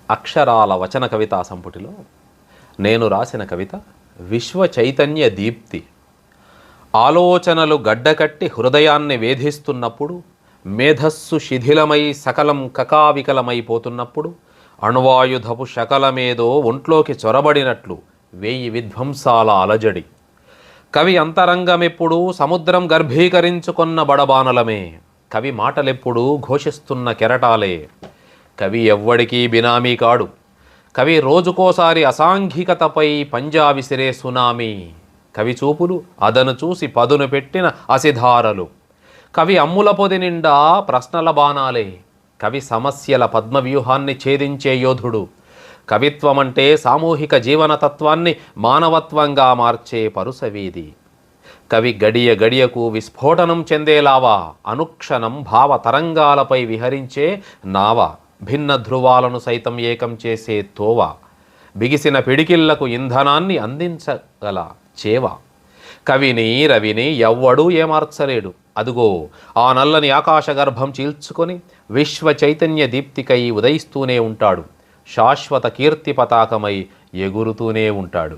అక్షరాల వచన కవితా సంపుటిలో నేను రాసిన కవిత విశ్వ చైతన్య దీప్తి. ఆలోచనలు గడ్డకట్టి హృదయాన్ని వేధిస్తున్నప్పుడు, మేధస్సు శిథిలమై సకలం కకావికలమైపోతున్నప్పుడు, అణ్వాయుధపు శకలమేదో ఒంట్లోకి చొరబడినట్లు 1000 విధ్వంసాల అలజడి. కవి అంతరంగమెప్పుడు సముద్రం గర్భీకరించుకొన్న బడబానలమే. కవి మాటలెప్పుడు ఘోషిస్తున్న కెరటాలే. కవి ఎవ్వడికీ బినామీ కాడు. కవి రోజుకోసారి అసాంఘికతపై పంజా విసిరే సునామీ. కవి చూపులు అదను చూసి పదును పెట్టిన అసిధారలు. కవి అమ్ముల పొది నిండా ప్రశ్నల బాణాలే. కవి సమస్యల పద్మవ్యూహాన్ని ఛేదించే యోధుడు. కవిత్వమంటే సామూహిక జీవనతత్వాన్ని మానవత్వంగా మార్చే పరుసవీధి. కవి గడియ గడియకు విస్ఫోటనం చెందేలావా, అనుక్షణం భావ తరంగాలపై విహరించే నావ, భిన్న ధ్రువాలను సైతం ఏకం చేసే తోవ, బిగిసిన పిడికిళ్లకు ఇంధనాన్ని అందించగల చేవ. కవిని రవిని ఎవ్వడూ ఏమార్చలేడు. అదుగో ఆ నల్లని ఆకాశగర్భం చీల్చుకొని విశ్వ చైతన్య దీప్తికై ఉదయిస్తూనే ఉంటాడు. శాశ్వత కీర్తి పతాకమై ఎగురుతూనే ఉంటాడు.